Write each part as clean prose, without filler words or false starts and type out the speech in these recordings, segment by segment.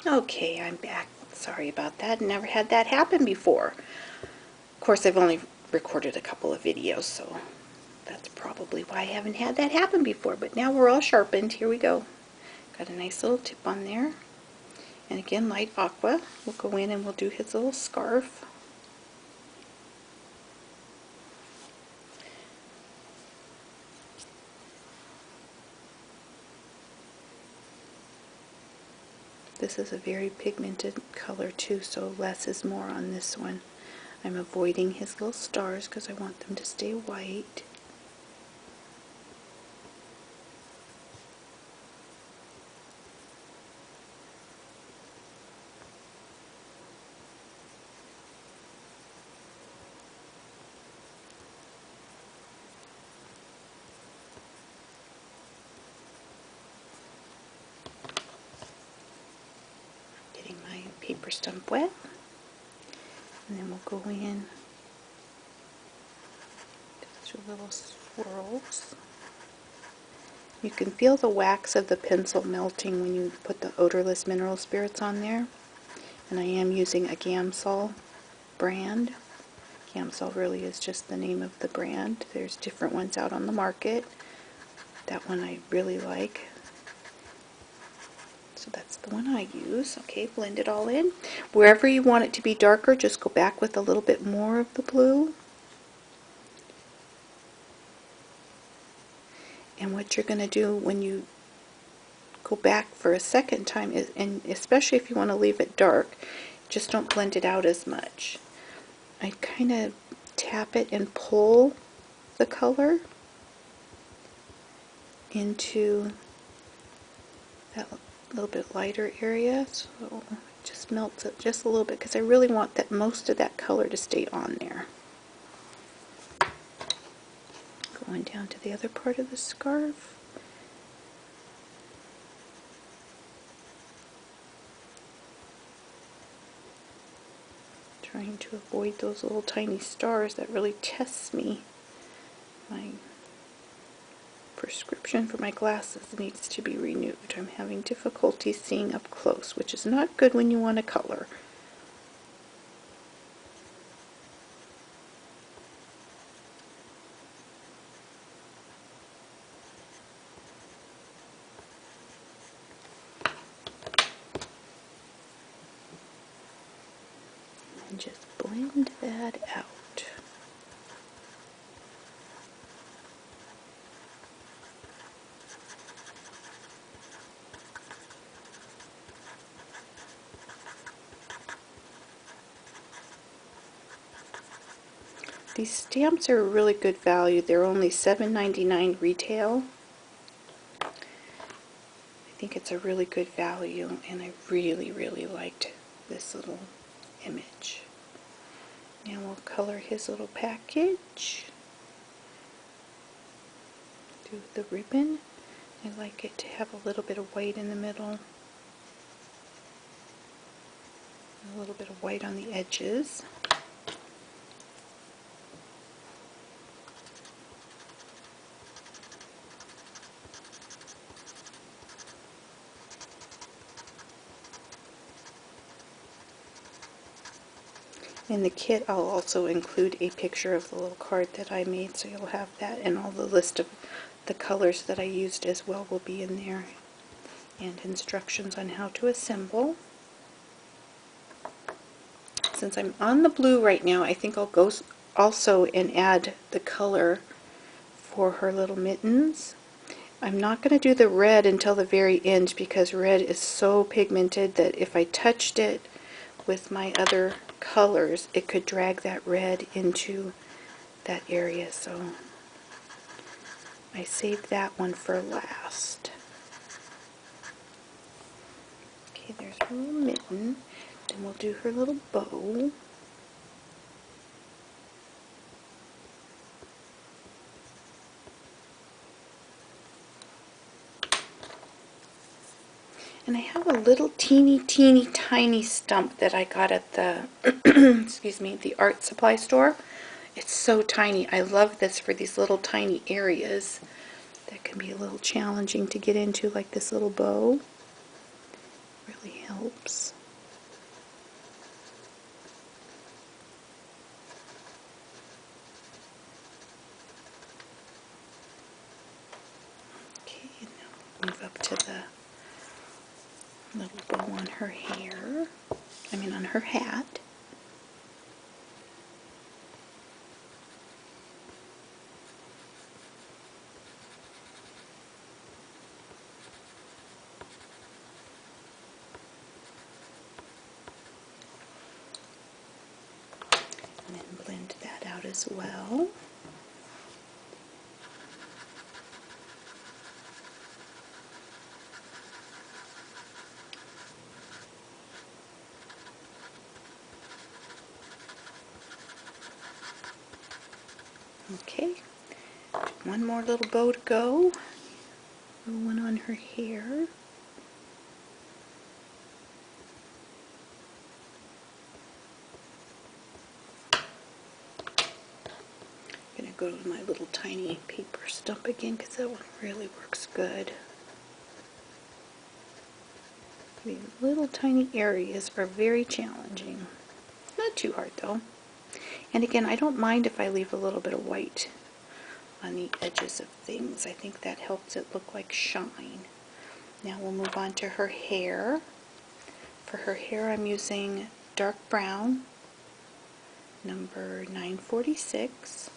Okay, I'm back. Sorry about that. Never had that happen before. Of course, I've only recorded a couple of videos, so that's probably why I haven't had that happen before. But now we're all sharpened. Here we go. Got a nice little tip on there. And again, light aqua. We'll go in and we'll do his little scarf. This is a very pigmented color too, so less is more on this one. I'm avoiding his little stars because I want them to stay white. Getting my paper stump wet. And then we'll go in, just do little swirls. You can feel the wax of the pencil melting when you put the odorless mineral spirits on there. And I am using a Gamsol brand. Gamsol really is just the name of the brand. There's different ones out on the market. That one I really like. So that's the one I use. Okay, blend it all in. Wherever you want it to be darker, just go back with a little bit more of the blue. And what you're going to do when you go back for a second time is, and especially if you want to leave it dark, just don't blend it out as much. I kind of tap it and pull the color into that little bit lighter area, so it just melts it just a little bit because I really want that most of that color to stay on there. Going down to the other part of the scarf. Trying to avoid those little tiny stars. That really tests me. My prescription for my glasses needs to be renewed. I'm having difficulty seeing up close, which is not good when you want to color. And just blend that out. These stamps are a really good value. They're only $7.99 retail. I think it's a really good value, and I really, really liked this little image. Now we'll color his little package. Do the ribbon. I like it to have a little bit of white in the middle. A little bit of white on the edges. In the kit, I'll also include a picture of the little card that I made, so you'll have that, and all the list of the colors that I used as well will be in there, and instructions on how to assemble. Since I'm on the blue right now, I think I'll go also and add the color for her little mittens. I'm not going to do the red until the very end because red is so pigmented that if I touched it with my other colors, it could drag that red into that area, so I saved that one for last. Okay, there's her little mitten. Then we'll do her little bow. And I have a little teeny tiny stump that I got at the excuse me, the art supply store. It's so tiny. I love this for these little tiny areas that can be a little challenging to get into, like this little bow. Really helps. Okay, now move up to the little bow on her hair. On her hat. And then blend that out as well. Okay, one more little bow to go. One on her hair. I'm going to go to my little tiny paper stump again because that one really works good. These little tiny areas are very challenging. Not too hard though. And again, I don't mind if I leave a little bit of white on the edges of things. I think that helps it look like shine. Now we'll move on to her hair. For her hair, I'm using dark brown, number 946.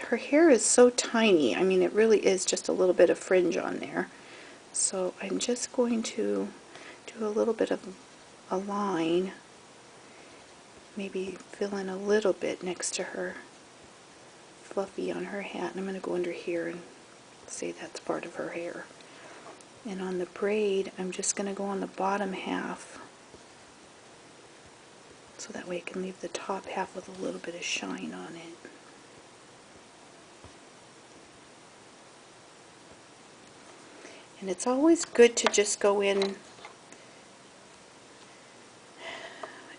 Her hair is so tiny. It really is just a little bit of fringe on there. So I'm just going to do a little bit of a line, maybe fill in a little bit next to her fluffy on her hat. And I'm going to go under here and say that's part of her hair. And on the braid, I'm just going to go on the bottom half, so that way I can leave the top half with a little bit of shine on it. And it's always good to just go in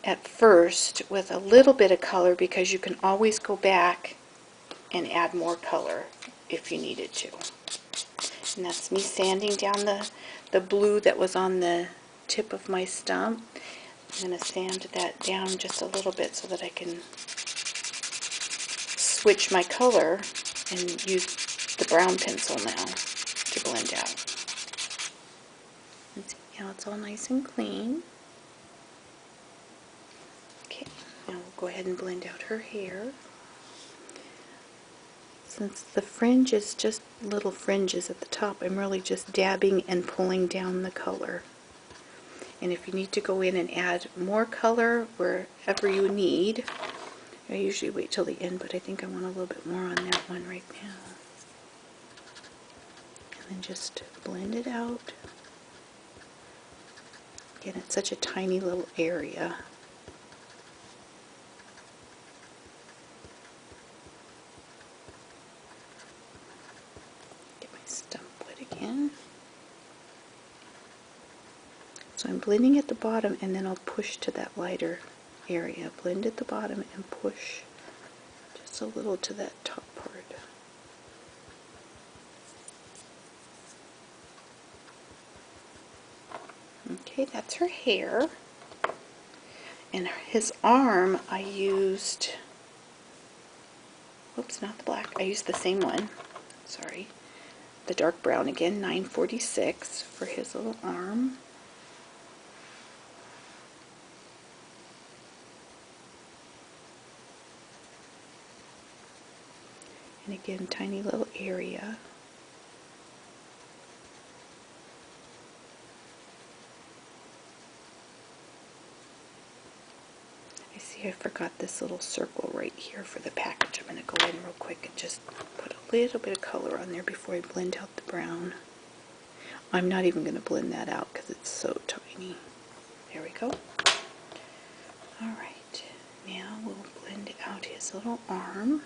at first with a little bit of color, because you can always go back and add more color if you needed to. And that's me sanding down the blue that was on the tip of my stump. I'm going to sand that down just a little bit so that I can switch my color and use the brown pencil now to blend out. And see how it's all nice and clean. Okay, now we'll go ahead and blend out her hair. Since the fringe is just little fringes at the top, I'm really just dabbing and pulling down the color. And if you need to go in and add more color wherever you need, I usually wait till the end, but I think I want a little bit more on that one right now. And then just blend it out. Again, it's such a tiny little area. Get my stump wet again. So I'm blending at the bottom, and then I'll push to that lighter area. Blend at the bottom and push just a little to that top part. Okay, that's her hair. And his arm, I used, whoops, not the black, I used the same one, sorry, the dark brown again, 946 for his little arm. And again, tiny little area. I see I forgot this little circle right here for the package. I'm going to go in real quick and just put a little bit of color on there before I blend out the brown. I'm not even going to blend that out because it's so tiny. There we go. Alright, now we'll blend out his little arm.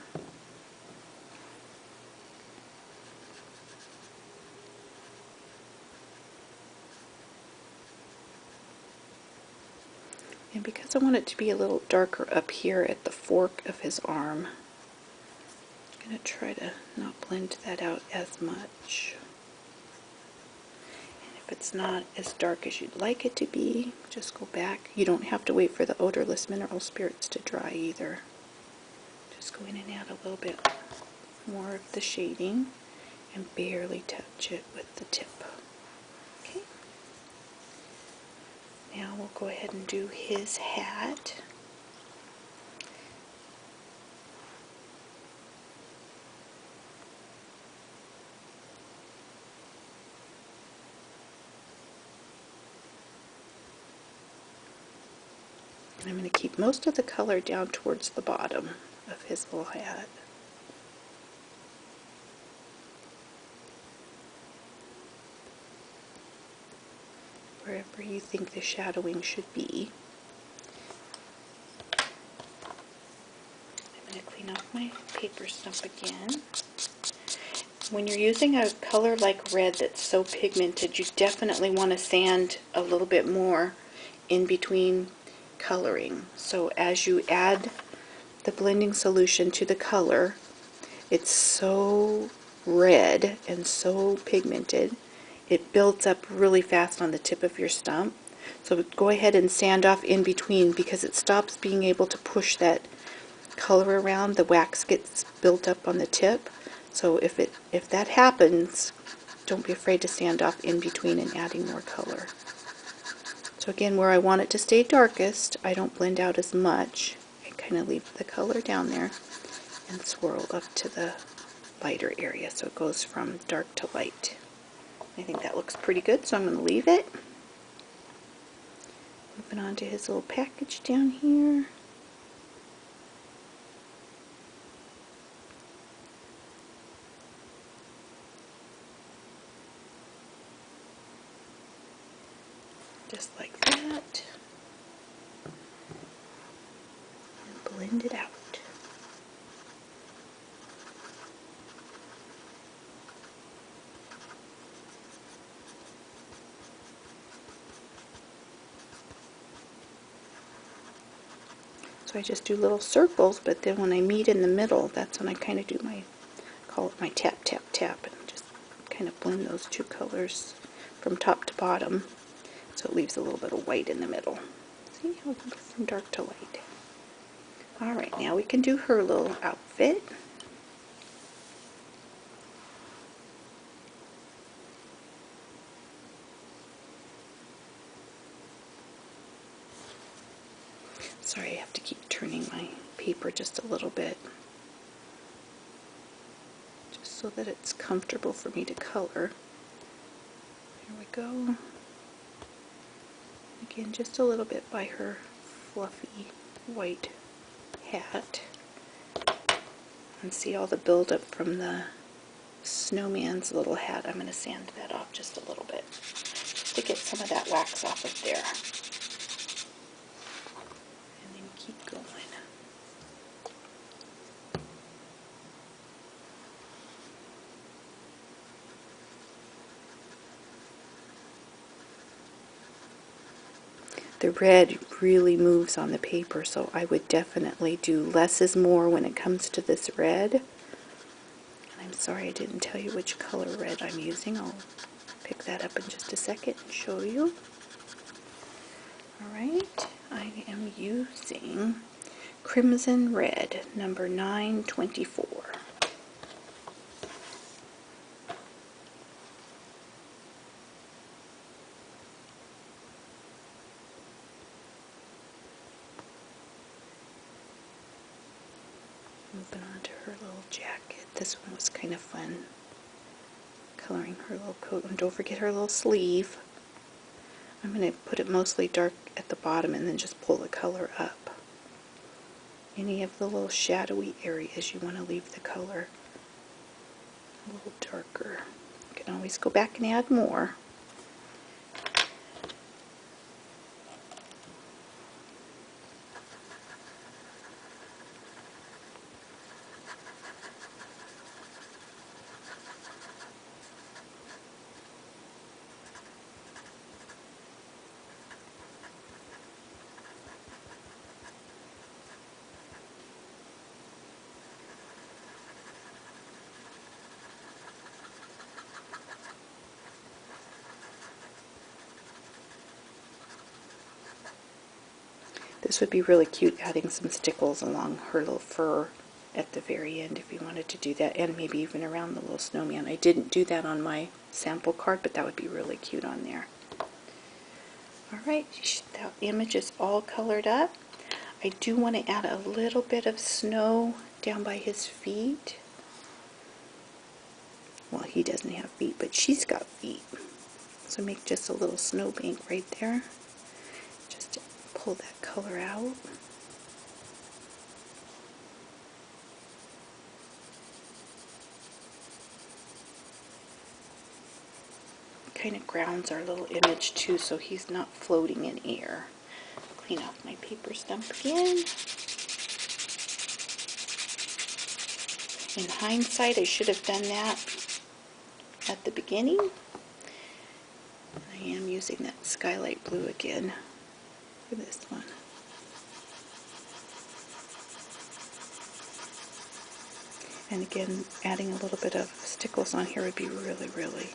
And because I want it to be a little darker up here at the fork of his arm, I'm going to try to not blend that out as much. And if it's not as dark as you'd like it to be, just go back. You don't have to wait for the odorless mineral spirits to dry either. Just go in and add a little bit more of the shading and barely touch it with the tip. Okay. Now we'll go ahead and do his hat. And I'm going to keep most of the color down towards the bottom of his little hat. Wherever you think the shadowing should be. I'm going to clean off my paper stump again. When you're using a color like red that's so pigmented, you definitely want to sand a little bit more in between coloring. So as you add the blending solution to the color, it's so red and so pigmented, it builds up really fast on the tip of your stump. So go ahead and sand off in between, because it stops being able to push that color around. The wax gets built up on the tip. So if that happens, don't be afraid to sand off in between and adding more color. So again, where I want it to stay darkest, I don't blend out as much. I kind of leave the color down there and swirl up to the lighter area, so it goes from dark to light. I think that looks pretty good, so I'm going to leave it. Moving on to his little package down here. Just like that. And blend it out. So I just do little circles, but then when I meet in the middle, that's when I kind of do my, call it my tap, tap, tap, and just kind of blend those two colors from top to bottom, so it leaves a little bit of white in the middle. See how we can go from dark to light. Alright, now we can do her little outfit. Sorry, I have to keep turning my paper just a little bit, just so that it's comfortable for me to color. There we go. Again, just a little bit by her fluffy white hat. And see all the buildup from the snowman's little hat. I'm going to sand that off just a little bit to get some of that wax off of there. And then keep going. The red really moves on the paper, so I would definitely do less is more when it comes to this red. And I'm sorry I didn't tell you which color red I'm using. I'll pick that up in just a second and show you. Alright, I am using Crimson Red, number 924. Moving on to her little jacket. This one was kind of fun, coloring her little coat. And don't forget her little sleeve. I'm going to put it mostly dark at the bottom and then just pull the color up. Any of the little shadowy areas you want to leave the color a little darker. You can always go back and add more. This would be really cute, adding some stickles along her little fur at the very end if you wanted to do that, and maybe even around the little snowman. I didn't do that on my sample card, but that would be really cute on there. Alright, that image is all colored up. I do want to add a little bit of snow down by his feet. Well, he doesn't have feet, but she's got feet. So make just a little snow bank right there. Just to pull that color out. Kind of grounds our little image too, so he's not floating in air. Clean off my paper stump again. In hindsight, I should have done that at the beginning. I am using that skylight blue again for this one. And again, adding a little bit of stickles on here would be really, really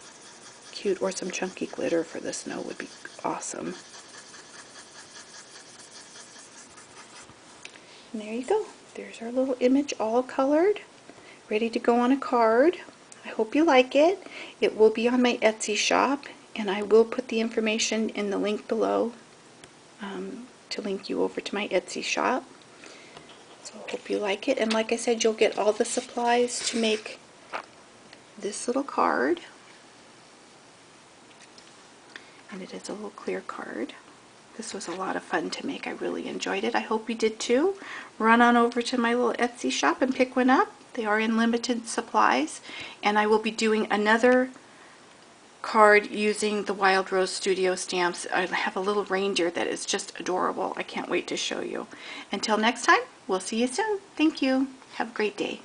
cute, or some chunky glitter for the snow would be awesome. And there you go. There's our little image all colored, ready to go on a card. I hope you like it. It will be on my Etsy shop, and I will put the information in the link below to link you over to my Etsy shop. So I hope you like it. And like I said, you'll get all the supplies to make this little card. And it is a little clear card. This was a lot of fun to make. I really enjoyed it. I hope you did too. Run on over to my little Etsy shop and pick one up. They are in limited supplies. And I will be doing another card using the Wild Rose Studio stamps. I have a little reindeer that is just adorable. I can't wait to show you. Until next time, we'll see you soon. Thank you. Have a great day.